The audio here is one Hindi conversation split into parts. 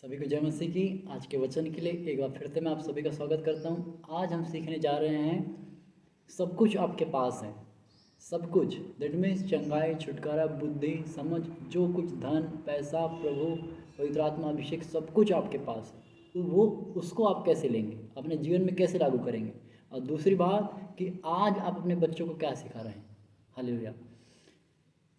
सभी को जय मसीह की। आज के वचन के लिए एक बार फिर से मैं आप सभी का स्वागत करता हूँ। आज हम सीखने जा रहे हैं सब कुछ आपके पास है। सब कुछ दैट मीन्स चंगाई, छुटकारा, बुद्धि, समझ, जो कुछ धन, पैसा, प्रभु, पवित्र आत्मा, अभिषेक, सब कुछ आपके पास है। तो वो उसको आप कैसे लेंगे, अपने जीवन में कैसे लागू करेंगे। और दूसरी बात कि आज आप अपने बच्चों को क्या सिखा रहे हैं। हालेलुया।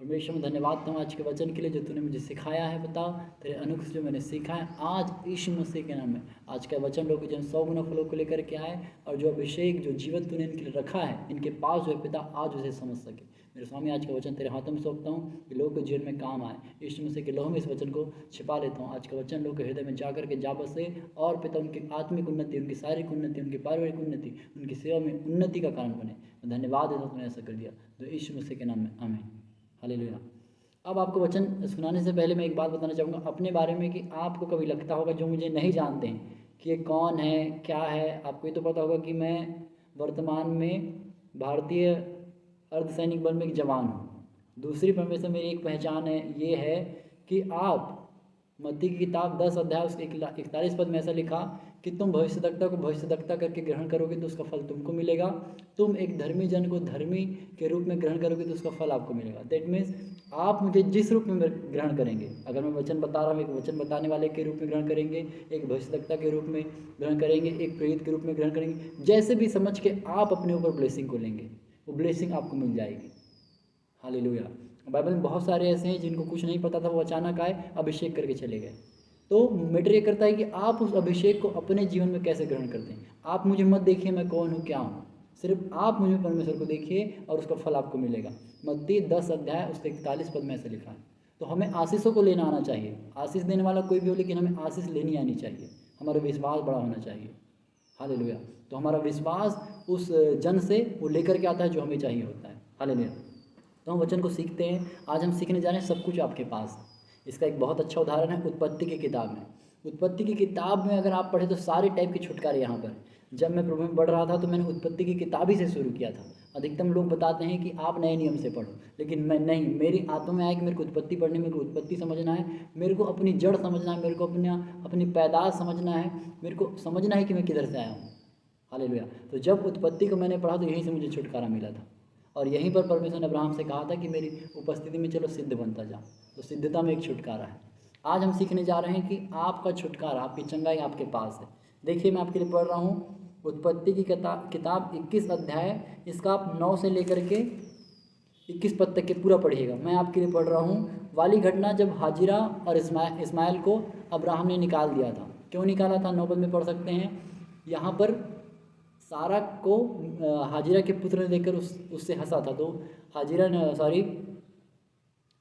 परमेश्वर में धन्यवाद दूँ आज के वचन के लिए जो तूने मुझे सिखाया है। बता तेरे अनुग्रह से जो मैंने सीखा है आज यीशु मसीह के नाम में। आज का वचन लोग जन 100 गुना फलों को लेकर के आए और जो अभिषेक जो जीवन तूने इनके लिए रखा है इनके पास जो है पिता आज उसे समझ सके। मेरे स्वामी आज का वचन तेरे हाथों में सौंपता हूँ कि लोगों के जीवन में काम आए। यीशु मसीह के लहू में इस वचन को छिपा लेता हूँ। आज का वचन लोग के हृदय में जाकर के जा बसे और पिता उनकी आत्मिक उन्नति, उनकी शारीरिक उन्नति, उनकी पारिवारिक उन्नति, उनकी सेवा में उन्नति का कारण बने। मैं धन्यवाद देता हूँ तूने ऐसा कर दिया। तो यीशु मसीह के नाम में आमीन। हालेलुया। अब आपको वचन सुनाने से पहले मैं एक बात बताना चाहूँगा अपने बारे में कि आपको कभी लगता होगा जो मुझे नहीं जानते हैं कि ये कौन है, क्या है। आपको ये तो पता होगा कि मैं वर्तमान में भारतीय अर्धसैनिक बल में एक जवान हूँ। दूसरी परमेश्वर मेरी एक पहचान है, ये है कि आप मत्ती की किताब 10 अध्याय उसके 41 पद में ऐसा लिखा कि तुम भविष्यद्वक्ता को भविष्यद्वक्ता करके ग्रहण करोगे तो उसका फल तुमको मिलेगा। तुम एक धर्मी जन को धर्मी के रूप में ग्रहण करोगे तो उसका फल आपको मिलेगा। दैट मीन्स आप मुझे जिस रूप में ग्रहण करेंगे, अगर मैं वचन बता रहा हूँ एक वचन बताने वाले के रूप में ग्रहण करेंगे, एक भविष्यद्वक्ता के रूप में ग्रहण करेंगे, एक प्रेरित के रूप में ग्रहण करेंगे, जैसे भी समझ के आप अपने ऊपर ब्लेसिंग को लेंगे वो ब्लेसिंग आपको मिल जाएगी। हालेलुया। बाइबल में बहुत सारे ऐसे हैं जिनको कुछ नहीं पता था, वो अचानक आए अभिषेक करके चले गए। तो मैटर ये करता है कि आप उस अभिषेक को अपने जीवन में कैसे ग्रहण करते हैं। आप मुझे मत देखिए मैं कौन हूँ क्या हूँ, सिर्फ आप मुझे परमेश्वर को देखिए और उसका फल आपको मिलेगा। मत्ती 10 अध्याय उसके 41 पद में ऐसे लिखा है। तो हमें आशीषों को लेना आना चाहिए। आशीष देने वाला कोई भी हो लेकिन हमें आशीष लेनी आनी चाहिए। हमारा विश्वास बड़ा होना चाहिए। हालेलुया। तो हमारा विश्वास उस जन से वो लेकर के आता है जो हमें चाहिए होता है। हालेलुया। तो हम वचन को सीखते हैं। आज हम सीखने जा रहे हैं सब कुछ आपके पास है। इसका एक बहुत अच्छा उदाहरण है उत्पत्ति की किताब में। उत्पत्ति की किताब में अगर आप पढ़े तो सारे टाइप के छुटकारे यहाँ पर। जब मैं प्रभु में बढ़ रहा था तो मैंने उत्पत्ति की किताब ही से शुरू किया था। अधिकतम लोग बताते हैं कि आप नए नियम से पढ़ो, लेकिन मैं नहीं, मेरी आत्मा में आया कि मेरे को उत्पत्ति पढ़नी, मेरे को उत्पत्ति समझना है, मेरे को अपनी जड़ समझना है, मेरे को अपनी पैदाश समझना है, मेरे को समझना है कि मैं किधर से आया हूँ। हालेलुया। तो जब उत्पत्ति को मैंने पढ़ा तो यहीं से मुझे छुटकारा मिला था और यहीं पर परमेश्वर ने अब्राहम से कहा था कि मेरी उपस्थिति में चलो सिद्ध बनता जा। तो सिद्धता में एक छुटकारा है। आज हम सीखने जा रहे हैं कि आपका छुटकारा, आपकी चंगाई आपके पास है। देखिए मैं आपके लिए पढ़ रहा हूँ उत्पत्ति की किताब 21 अध्याय, इसका आप 9 से लेकर के 21 पद तक के पूरा पढ़िएगा। मैं आपके लिए पढ़ रहा हूँ। वाली घटना जब हाजिरा और इस्माइल को अब्राहम ने निकाल दिया था। क्यों निकाला था 9 पद में पढ़ सकते हैं। यहाँ पर सारा को हाजिरा के पुत्र ने देखकर उससे हंसा था। तो हाजिरा ने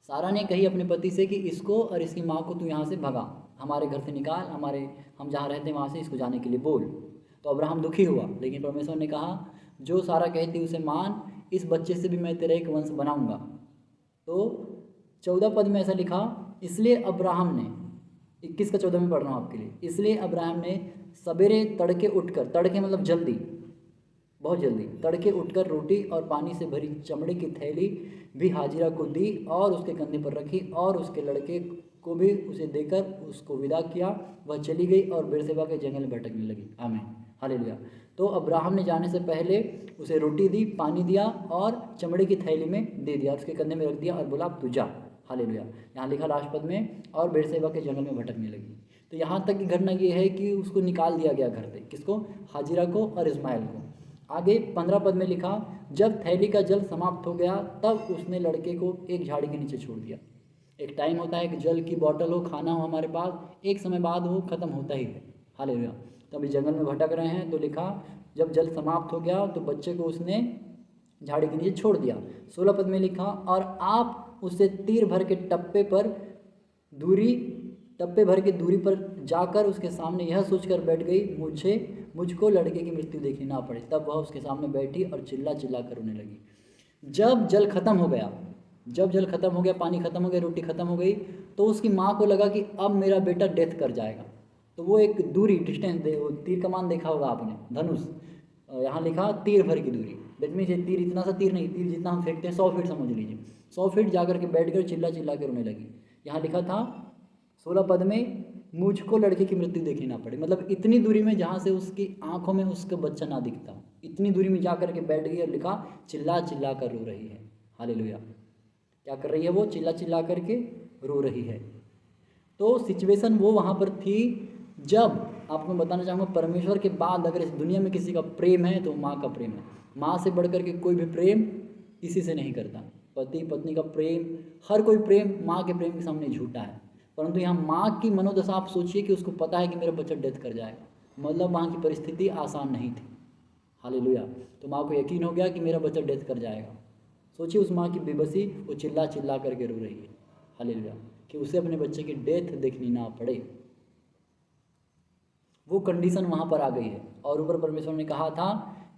सारा ने कही अपने पति से कि इसको और इसकी माँ को तू यहाँ से भगा, हमारे घर से निकाल, हम जहाँ रहते हैं वहाँ से इसको जाने के लिए बोल। तो अब्राहम दुखी हुआ, लेकिन परमेश्वर ने कहा जो सारा कहती उसे मान, इस बच्चे से भी मैं तेरा एक वंश बनाऊंगा। तो 14 पद में ऐसा लिखा, इसलिए अब्राहम ने, 21 का 14 में पढ़ रहा हूँ आपके लिए, इसलिए अब्राहम ने सवेरे तड़के उठकर, तड़के मतलब जल्दी, बहुत जल्दी, तड़के उठकर रोटी और पानी से भरी चमड़े की थैली भी हाजिरा को दी और उसके कंधे पर रखी और उसके लड़के को भी उसे देकर उसको विदा किया। वह चली गई और बेरशेबा के जंगल में भटकने लगी। आमीन। हालेलुया। तो अब्राहम ने जाने से पहले उसे रोटी दी, पानी दिया और चमड़े की थैली में दे दिया, उसके कंधे में रख दिया और बोला अब तू जा। हालेलुया। यहाँ लिखा लास्ट पद में, और बेरशेबा के जंगल में भटकने लगी। तो यहाँ तक की घटना ये है कि उसको निकाल दिया गया घर से। किसको? हाजिरा को और इस्माइल को। आगे 15 पद में लिखा, जब थैली का जल समाप्त हो गया तब उसने लड़के को एक झाड़ी के नीचे छोड़ दिया। एक टाइम होता है कि जल की बोतल हो, खाना हो हमारे पास, एक समय बाद वो ख़त्म होता ही है। हालेलुया। तो अभी जंगल में भटक रहे हैं, तो लिखा जब जल समाप्त हो गया तो बच्चे को उसने झाड़ी के नीचे छोड़ दिया। 16 पद में लिखा, और आप उससे तीर भर के टप्पे भर के दूरी पर जाकर उसके सामने यह सोचकर बैठ गई मुझको लड़के की मृत्यु देखनी ना पड़े। तब वह उसके सामने बैठी और चिल्ला कर रोने लगी। जब जल खत्म हो गया, पानी खत्म हो गया, रोटी खत्म हो गई, तो उसकी माँ को लगा कि अब मेरा बेटा डेथ कर जाएगा। तो वो एक दूरी डिस्टेंस तीर कमान देखा होगा आपने, धनुष, यहाँ लिखा तीर भर की दूरी। दैट मीन्स ये तीर इतना सा तीर नहीं, तीर जितना हम फेंकते हैं 100 फीट समझ लीजिए, 100 फीट जाकर के बैठ कर चिल्ला के रोने लगी। यहाँ लिखा था 16 पद में मुझको लड़के की मृत्यु देखनी ना पड़े। मतलब इतनी दूरी में जहाँ से उसकी आंखों में उसका बच्चा ना दिखता, इतनी दूरी में जा कर के बैठ गई और लिखा चिल्ला चिल्ला कर रो रही है। हालेलुया। क्या कर रही है वो? चिल्ला चिल्ला करके रो रही है। तो सिचुएशन वो वहाँ पर थी जब, आपको बताना चाहूँगा, परमेश्वर के बाद अगर इस दुनिया में किसी का प्रेम है तो माँ का प्रेम है। माँ से बढ़ कर के कोई भी प्रेम किसी से नहीं करता। पति पत्नी का प्रेम, हर कोई प्रेम माँ के प्रेम के सामने झूठा है। परंतु यहाँ माँ की मनोदशा आप सोचिए कि उसको पता है कि मेरा बच्चा डेथ कर जाएगा, मतलब वहाँ की परिस्थिति आसान नहीं थी। हालेलुया। तो माँ को यकीन हो गया कि मेरा बच्चा डेथ कर जाएगा। सोचिए उस माँ की बेबसी, वो चिल्ला चिल्ला करके रो रही है। हालेलुया। कि उसे अपने बच्चे की डेथ देखनी ना पड़े, वो कंडीशन वहाँ पर आ गई है। और ऊपर परमेश्वर ने कहा था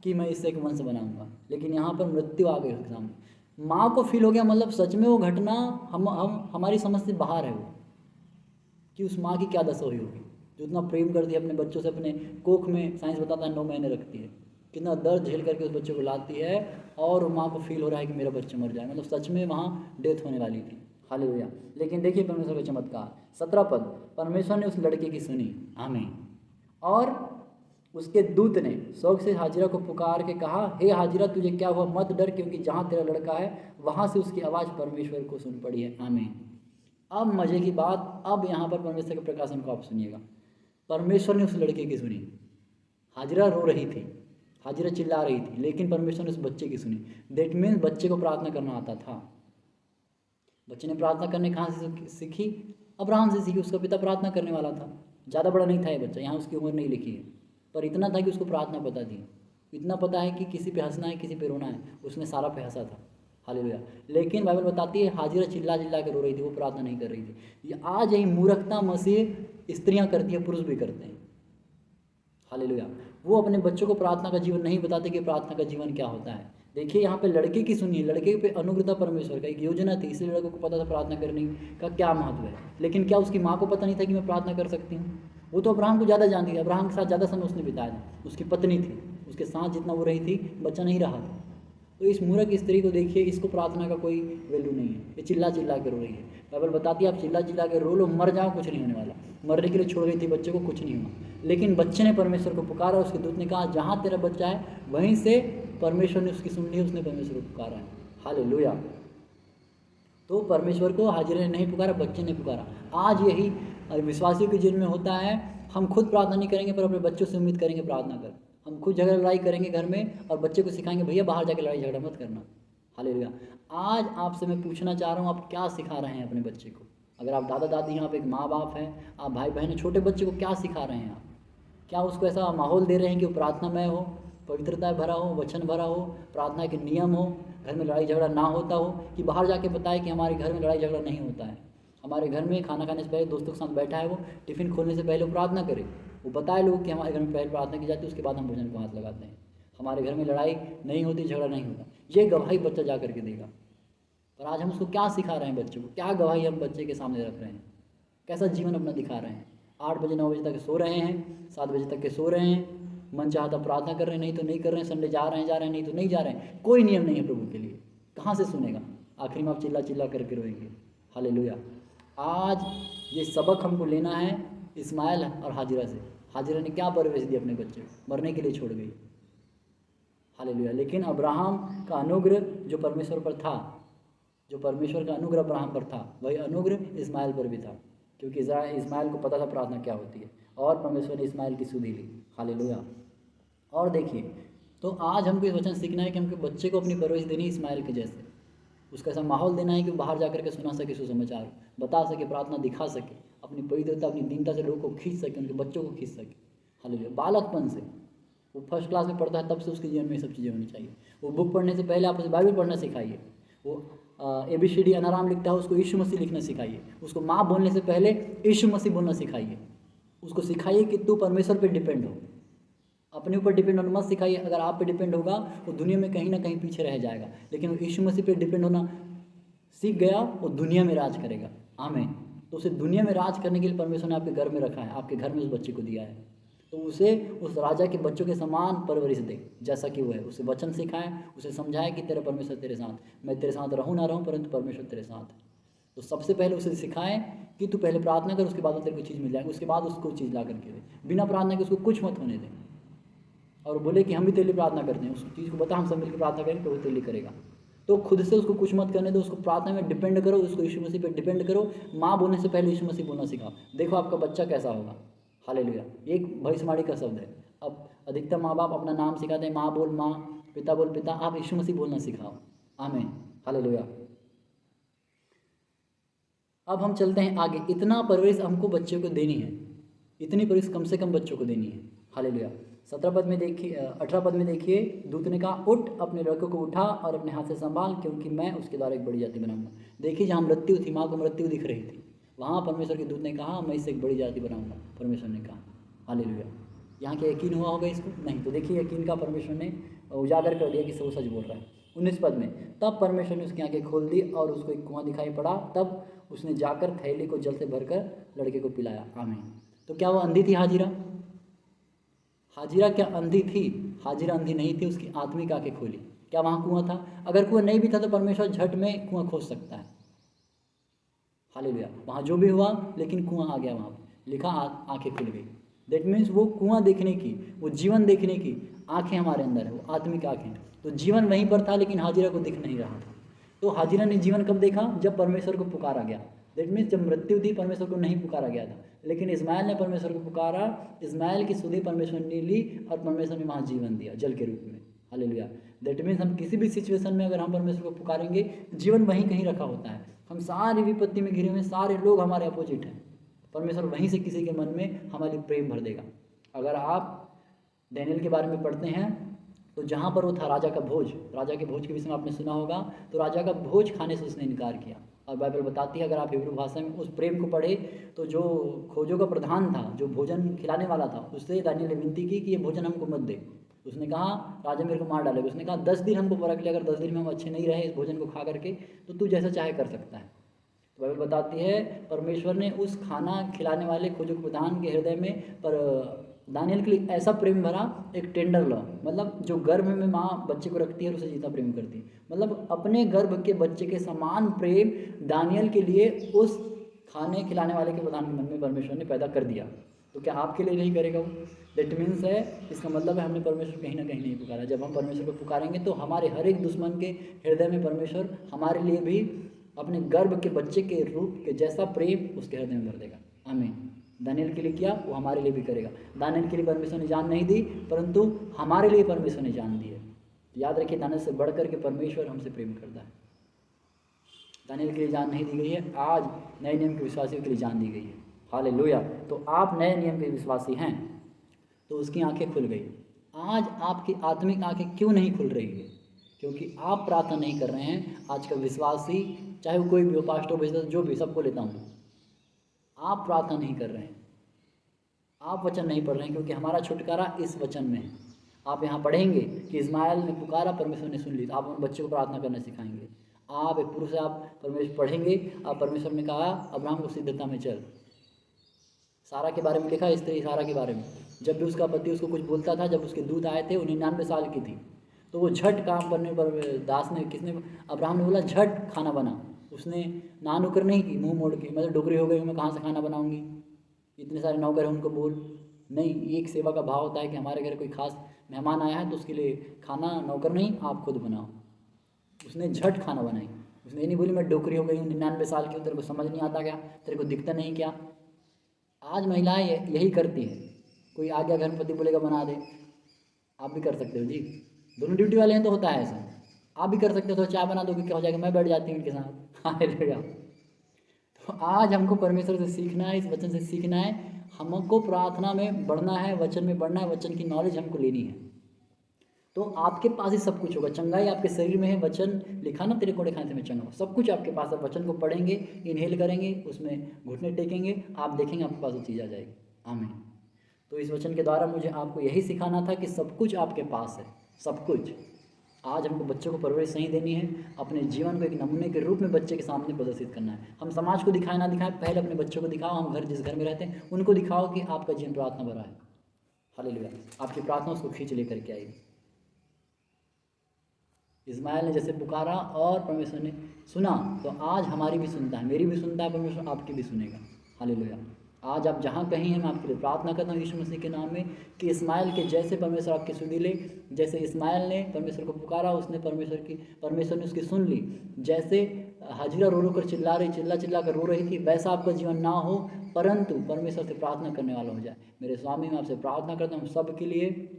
कि मैं इससे एक वंश बनाऊंगा, लेकिन यहाँ पर मृत्यु आ गई उसके सामने। माँ को फील हो गया, मतलब सच में वो घटना हम हमारी समझ से बाहर है वो, कि उस माँ की क्या दशा हुई होगी जो इतना प्रेम करती है अपने बच्चों से। अपने कोख में, साइंस बताता है 9 महीने रखती है, कितना दर्द झेल करके उस बच्चे को लाती है, और माँ को फील हो रहा है कि मेरा बच्चा मर जाए, मतलब सच में वहाँ डेथ होने वाली थी। हालेलुया। लेकिन देखिए परमेश्वर का चमत्कार, 17 पद, परमेश्वर ने उस लड़के की सुनी। आमीन। और उसके दूत ने शौक से हाजिरा को पुकार के कहा, हे हाजिरा तुझे क्या हुआ, मत डर, क्योंकि जहाँ तेरा लड़का है वहाँ से उसकी आवाज़ परमेश्वर को सुन पड़ी है। आमीन। अब मज़े की बात, अब यहाँ पर परमेश्वर के प्रकाशन को आप सुनिएगा। परमेश्वर ने उस लड़के की सुनी। हाजिरा रो रही थी, हाजिरा चिल्ला रही थी, लेकिन परमेश्वर ने उस बच्चे की सुनी। दैट मीन्स बच्चे को प्रार्थना करना आता था। बच्चे ने प्रार्थना करने कहाँ से सीखी? अब्राहम से सीखी। उसका पिता प्रार्थना करने वाला था, ज़्यादा बड़ा नहीं था ये बच्चा, यहाँ उसकी उम्र नहीं लिखी है, पर इतना था कि उसको प्रार्थना पता थी। इतना पता है कि किसी पे हंसना है, किसी पे रोना है, उसने सारा पे हंसा था। हालेलुया। लेकिन बाइबल बताती है हाजिरा चिल्ला चिल्ला के रो रही थी, वो प्रार्थना नहीं कर रही थी। ये आज यही मूर्खता मसीह स्त्रियाँ करती हैं, पुरुष भी करते हैं। हालेलुया। वो अपने बच्चों को प्रार्थना का जीवन नहीं बताते कि प्रार्थना का जीवन क्या होता है। देखिए यहाँ पे लड़के की सुनिए, लड़के पे अनुग्रह था परमेश्वर का, एक योजना थी, इसलिए लड़कों को पता था प्रार्थना करने का क्या महत्व है। लेकिन क्या उसकी माँ को पता नहीं था कि मैं प्रार्थना कर सकती हूँ? वो तो अब्राहम को ज़्यादा जानती थी, अब्राहम के साथ ज़्यादा समय उसने बिताया था, उसकी पत्नी थी, उसके साथ जितना वो रही थी, बच्चा नहीं रहा था। तो इस मूर्ख स्त्री को देखिए, इसको प्रार्थना का कोई वैल्यू नहीं है, ये चिल्ला चिल्ला के रो रही है। बाइबल बताती है आप चिल्ला चिल्ला के रो लो, मर जाओ, कुछ नहीं होने वाला। मरने के लिए छोड़ गई थी बच्चे को, कुछ नहीं हुआ। लेकिन बच्चे ने परमेश्वर को पुकारा, उसके दूत ने कहा जहाँ तेरा बच्चा है वहीं से परमेश्वर ने उसकी सुन ली, उसने परमेश्वर को पुकारा है। हालेलुया। तो परमेश्वर को हाजिरा ने नहीं पुकारा, बच्चे ने पुकारा। आज यही विश्वासियों के जीवन में होता है। हम खुद प्रार्थना नहीं करेंगे, पर अपने बच्चों से उम्मीद करेंगे प्रार्थना कर। हम खुद झगड़ा लड़ाई करेंगे घर में, और बच्चे को सिखाएंगे भैया बाहर जाकर लड़ाई झगड़ा मत करना। हालेलुया। आज आपसे मैं पूछना चाह रहा हूँ, आप क्या सिखा रहे हैं अपने बच्चे को? अगर आप दादा दादी हैं, आप एक माँ बाप हैं, आप भाई बहन हैं, छोटे बच्चे को क्या सिखा रहे हैं आप? क्या उसको ऐसा माहौल दे रहे हैं कि वो प्रार्थनामय हो, पवित्रता भरा हो, वचन भरा हो, प्रार्थना के नियम हो, घर में लड़ाई झगड़ा ना होता हो, कि बाहर जाके बताए कि हमारे घर में लड़ाई झगड़ा नहीं होता है, हमारे घर में खाना खाने से पहले दोस्तों के साथ बैठा है, वो टिफ़िन खोलने से पहले वो प्रार्थना करे, वो बताए लोग कि हमारे घर में पहले प्रार्थना की जाती है, उसके बाद हम भोजन को हाथ लगाते हैं, हमारे घर में लड़ाई नहीं होती, झगड़ा नहीं होता। ये गवाही बच्चा जा करके देगा। पर आज हम उसको क्या सिखा रहे हैं? बच्चों को क्या गवाही हम बच्चे के सामने रख रहे हैं? कैसा जीवन अपना दिखा रहे हैं? 8 बजे 9 बजे तक सो रहे हैं, 7 बजे तक के सो रहे हैं, मन चाहता प्रार्थना कर रहे हैं, नहीं तो नहीं कर रहे हैं, संडे जा रहे हैं नहीं तो नहीं जा रहे हैं। कोई नियम नहीं है प्रभु के लिए, कहाँ से सुनेगा? आखिरी में आप चिल्ला चिल्ला करके रोएंगे। हालेलुया। आज ये सबक हमको लेना है इस्माइल और हाजिरा से। हाजिरा ने क्या परवरिश दी अपने बच्चे को? मरने के लिए छोड़ गई। हालेलुया। लेकिन अब्राहम का अनुग्रह जो परमेश्वर पर था, जो परमेश्वर का अनुग्रह अब्राहम पर था, वही अनुग्रह इस्माइल पर भी था, क्योंकि इस्माइल को पता था प्रार्थना क्या होती है, और परमेश्वर ने इस्माइल की सुधि ली। हालेलुया। और देखिए, तो आज हमको इस वचन सीखना है कि हमको बच्चे को अपनी परवरिश देनी इस्माइल के जैसे, उसका ऐसा माहौल देना है कि बाहर जाकर के सुना सके सुसमाचार, बता सके, प्रार्थना दिखा सके, अपनी पवित्रता अपनी दीनता से लोगों को खींच सके, उनके बच्चों को खींच सके। हालेलुया। बालकपन से वो फर्स्ट क्लास में पढ़ता है, तब से उसके जीवन में ये सब चीज़ें होनी चाहिए। वो बुक पढ़ने से पहले आप उसे बाइबल पढ़ना सिखाइए। वो ABCD अनाराम लिखता है, उसको यीशु मसीह लिखना सिखाइए। उसको माँ बोलने से पहले यीशु मसीह बोलना सिखाइए। उसको सिखाइए कि तू परमेश्वर पे डिपेंड हो, अपने ऊपर डिपेंड होना मत सिखाइए। अगर आप पे डिपेंड होगा वो दुनिया में कहीं ना कहीं पीछे रह जाएगा, लेकिन वो यीशु मसीह पे डिपेंड होना सीख गया, वो दुनिया में राज करेगा। आमीन। तो उसे दुनिया में राज करने के लिए परमेश्वर ने आपके घर में रखा है, आपके घर में उस बच्चे को दिया है। तो उसे उस राजा के बच्चों के समान परवरिश दे जैसा कि वो है। उसे वचन सिखाएं, उसे समझाएं कि तेरा परमेश्वर तेरे साथ, मैं तेरे साथ रहूँ ना रहूँ, परंतु परमेश्वर तेरे साथ है। तो सबसे पहले उसे सिखाएं कि तू पहले प्रार्थना कर, उसके बाद तेरे को चीज़ मिल जाएगी, उसके बाद उसको चीज़ ला करके दे। बिना प्रार्थना के उसको कुछ मत होने दें। और बोले कि हम भी तेरे लिए प्रार्थना करते हैं, उस चीज़ को बता, हम सब मिलकर प्रार्थना करेंगे तो वो तेरे लिए करेगा। तो खुद से उसको कुछ मत करने दो, उसको प्रार्थना में डिपेंड करो, उसको यीशु मसीह पे डिपेंड करो। माँ बोलने से पहले यीशु मसीह बोलना सिखाओ, देखो आपका बच्चा कैसा होगा। हालेलुया। एक भविष्यवाणी का शब्द है। अब अधिकतर माँ बाप अपना नाम सिखाते हैं, माँ बोल माँ, पिता बोल पिता, आप यीशु मसीह बोलना सिखाओ। आमीन, हालेलुया। अब हम चलते हैं आगे। इतना परवरिश हमको बच्चों को देनी है, इतनी परवरिश कम से कम बच्चों को देनी है। हालेलुया। 17 पद में देखिए, 18 पद में देखिए, दूत ने कहा उठ, अपने लड़कों को उठा और अपने हाथ से संभाल, क्योंकि मैं उसके द्वारा एक बड़ी जाति बनाऊंगा। देखिए जहाँ मृत्यु थी, माँ को मृत्यु दिख रही थी, वहाँ परमेश्वर के दूत ने कहा मैं इससे एक बड़ी जाति बनाऊंगा। परमेश्वर ने कहा, हालेलुया। यहाँ क्या यकीन हुआ होगा इसको? नहीं। तो देखिए यकीन का परमेश्वर ने उजागर कर दिया कि वो सच बोल रहा है। 19 पद में, तब परमेश्वर ने उसकी आंखें खोल दी और उसको एक कुआं दिखाई पड़ा। तब उसने जाकर थैली को जल से भरकर लड़के को पिलाया। आमीन। तो क्या वो अंधी थी हाजिरा? हाजिरा क्या अंधी थी? हाजिरा अंधी नहीं थी, उसकी आत्मिक आंखें खोली। क्या वहाँ कुआं था? अगर कुआं नहीं भी था तो परमेश्वर झट में कुआं खोज सकता है। हालेलुया। वहाँ जो भी हुआ, लेकिन कुआं आ गया, वहाँ लिखा आंखें खुल गई। दैट मीन्स वो कुआं देखने की, वो जीवन देखने की आंखें हमारे अंदर है, वो आत्मिक आंखें। तो जीवन वहीं पर था, लेकिन हाजिरा को दिख नहीं रहा था। तो हाजिरा ने जीवन कब देखा? जब परमेश्वर को पुकारा गया। दैट मीन्स जब मृत्यु थी, परमेश्वर को नहीं पुकारा गया था, लेकिन इस्माइल ने परमेश्वर को पुकारा। इस्माइल की सुधि परमेश्वर ने ली और परमेश्वर ने वहाँ जीवन दिया जल के रूप में। हालेलुया। दैट मीन्स हम किसी भी सिचुएशन में अगर हम परमेश्वर को पुकारेंगे, जीवन वहीं कहीं रखा होता है। हम सारी विपत्ति में घिरे हुए, सारे लोग हमारे अपोजिट हैं, परमेश्वर वहीं से किसी के मन में हमारे प्रेम भर देगा। अगर आप डैनियल के बारे में पढ़ते हैं तो जहाँ पर वो था राजा का भोज, राजा के भोज के विषय में आपने सुना होगा, तो राजा का भोज खाने से उसने इनकार किया। और बाइबल बताती है, अगर आप हिब्रू भाषा में उस प्रेम को पढ़े, तो जो खोजों का प्रधान था, जो भोजन खिलाने वाला था, उससे दानियल ने विनती की कि ये भोजन हमको मत दे। उसने कहा राजा मेरे को मार डालेगा। उसने कहा 10 दिन हमको परख ले, अगर 10 दिन में हम अच्छे नहीं रहे इस भोजन को खा करके, तो तू जैसा चाहे कर सकता है। तो बाइबल बताती है परमेश्वर ने उस खाना खिलाने वाले खोजों के प्रधान के हृदय में पर दानियल के लिए ऐसा प्रेम भरा, एक टेंडर लव, मतलब जो गर्भ में माँ बच्चे को रखती है और उसे जितना प्रेम करती है, मतलब अपने गर्भ के बच्चे के समान प्रेम दानियल के लिए उस खाने खिलाने वाले के प्रधान के मन में परमेश्वर ने पैदा कर दिया। तो क्या आपके लिए नहीं करेगा वो? दैट मीन्स है, इसका मतलब है हमने परमेश्वर कहीं ना कहीं नहीं पुकारा। जब हम परमेश्वर को पुकारेंगे तो हमारे हर एक दुश्मन के हृदय में परमेश्वर हमारे लिए भी अपने गर्भ के बच्चे के रूप के जैसा प्रेम उसके हृदय में भर देगा। आमीन। दानियल के लिए किया, वो हमारे लिए भी करेगा। दानियल के लिए परमेश्वर ने जान नहीं दी, परंतु हमारे लिए परमेश्वर ने जान दी है। याद रखिए, दानियल से बढ़कर के परमेश्वर हमसे प्रेम करता है। दानियल के लिए जान नहीं दी गई है, आज नए नियम के विश्वासियों के लिए जान दी गई है। हालेलुया। तो आप नए नियम के विश्वासी हैं, तो उसकी आंखें खुल गई। आज आपकी आत्मिक आंखें क्यों नहीं खुल रही है? क्योंकि आप प्रार्थना नहीं कर रहे हैं। आज का विश्वासी, चाहे वो कोई भी हो, पास्टर बिजनेस जो भी, सबको लेता हूँ, आप प्रार्थना नहीं कर रहे हैं, आप वचन नहीं पढ़ रहे हैं, क्योंकि हमारा छुटकारा इस वचन में है। आप यहाँ पढ़ेंगे कि इस्माइल ने पुकारा, परमेश्वर ने सुन ली। आप उन बच्चों को प्रार्थना करना सिखाएंगे। आप एक पुरुष, आप परमेश्वर पढ़ेंगे, आप परमेश्वर ने कहा अब्राहम को सिद्धता में चल। सारा के बारे में लिखा है, स्त्री सारा के बारे में, जब भी उसका पति उसको कुछ बोलता था, जब उसके दूत आए थे, वो 99 साल की थी, तो वो झट काम करने पर दास ने, किसने, अब्राहम ने बोला झट खाना बना। उसने ना नुकर नहीं की, मुंह मोड़ के, मतलब डोकरी हो गई, मैं कहाँ से खाना बनाऊंगी, इतने सारे नौकर हैं उनको बोल। नहीं, एक सेवा का भाव होता है कि हमारे घर कोई खास मेहमान आया है तो उसके लिए खाना नौकर नहीं, आप खुद बनाओ। उसने झट खाना बनाई। उसने ये नहीं बोली मैं डोकरी हो गई हूँ, 99 साल की हूँ, तेरे को समझ नहीं आता क्या, तेरे को दिखता नहीं क्या। आज महिलाएं यही करती है। कोई आ गया घर में, पति बोलेगा बना दे, आप भी कर सकते हो जी, दोनों ड्यूटी वाले हैं तो होता है ऐसा। आप भी कर सकते हो, तो चाय बना दोगे, क्या हो जाएगा, मैं बैठ जाती हूँ उनके साथ। हालेलुया। तो आज हमको परमेश्वर से सीखना है, इस वचन से सीखना है, हमको प्रार्थना में बढ़ना है, वचन में बढ़ना है, वचन की नॉलेज हमको लेनी है। तो आपके पास ही सब कुछ होगा। चंगाई आपके शरीर में है, वचन लिखा ना, तेरे कोड़े खाने से मैं चंगा हूँ, सब कुछ आपके पास है। वचन को पढ़ेंगे, इनहेल करेंगे, उसमें घुटने टेकेंगे, आप देखेंगे आपके पास वो चीज़ आ जाएगी। आमीन। तो इस वचन के द्वारा मुझे आपको यही सिखाना था कि सब कुछ आपके पास है, सब कुछ। आज हमको बच्चों को परवरिश नहीं देनी है, अपने जीवन को एक नमूने के रूप में बच्चे के सामने प्रदर्शित करना है। हम समाज को दिखाए ना दिखाएं, पहले अपने बच्चों को दिखाओ। हम घर, जिस घर में रहते हैं, उनको दिखाओ कि आपका जीवन प्रार्थना भरा है। हालेलुया। आपकी प्रार्थना उसको खींच लेकर के आएगी। इस्माइल ने जैसे पुकारा और परमेश्वर ने सुना, तो आज हमारी भी सुनता है, मेरी भी सुनता है परमेश्वर, आपकी भी सुनेगा। हालेलुया। आज आप जहाँ कहीं हैं, मैं आपके लिए प्रार्थना करता हूँ यीशु मसीह के नाम में कि इस्माइल के जैसे परमेश्वर आपकी सुनी ले। जैसे इस्माइल ने परमेश्वर को पुकारा, उसने परमेश्वर ने उसकी सुन ली। जैसे हाजिरा रो रो कर चिल्ला कर रो रही थी, वैसा आपका जीवन ना हो, परंतु परमेश्वर से प्रार्थना करने वाला हो जाए। मेरे स्वामी, मैं आपसे प्रार्थना करता हूँ सब के लिए,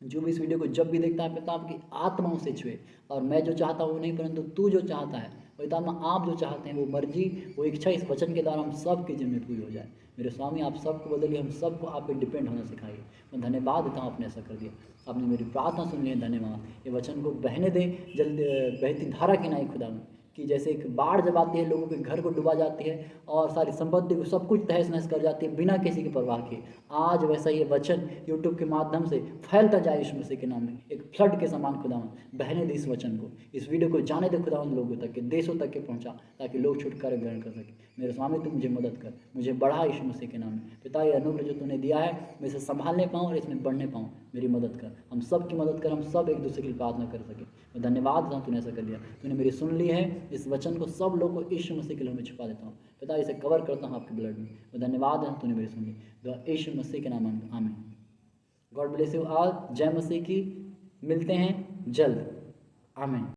जो भी इस वीडियो को जब भी देखता है, पिता आपकी आत्माओं से छुए। और मैं जो चाहता हूँ वो नहीं, परंतु तू जो चाहता है, पिता आप जो चाहते हैं, वो मर्जी, वो इच्छा इस वचन के द्वारा हम सब के जीवन में पूरी हो जाए। मेरे स्वामी, आप सबको बदलिए, हम सबको आप पे डिपेंड होना सिखाइए। मैं धन्यवाद देता हूँ, आपने ऐसा कर दिया, आपने मेरी प्रार्थना सुन ली है, धन्यवाद। ये वचन को बहने दे जल्द, बहती धारा के नाई खुदा में, कि जैसे एक बाढ़ जब आती है, लोगों के घर को डुबा जाती है और सारी संपत्ति को सब कुछ तहस नहस कर जाती है बिना किसी की परवाह किए, आज वैसा ये वचन यूट्यूब के माध्यम से फैलता जाए यीशु मसीह के नाम में, एक फ्लड के समान खुदावन बहने दे इस वचन को, इस वीडियो को जाने दे खुदावन लोगों तक के, देशों तक के पहुंचा, ताकि लोग छुटकारा ग्रहण कर सके। मेरे स्वामी, तू मुझे मदद कर, मुझे बढ़ा यीशु मसीह के नाम में। पिता, ये अनुग्रह जो तूने दिया है, मैं इसे संभालने पाऊँ और इसमें बढ़ने पाऊँ, मेरी मदद कर, हम सब की मदद कर, हम सब एक दूसरे की प्रार्थना कर सके। मैं धन्यवाद देता हूँ, तूने ऐसा कर दिया, तूने मेरी सुन ली है। इस वचन को सब लोगों को यीशु मसीह के लिए मैं छुपा देता हूँ पिता, इसे कवर करता हूँ आपके ब्लड में। मैं धन्यवाद देता हूँ, तूने मेरी सुन ली, दुआ यीशु मसीह के नाम में, आमीन। God bless you all. जय मसीह की। मिलते हैं जल्द। आमीन।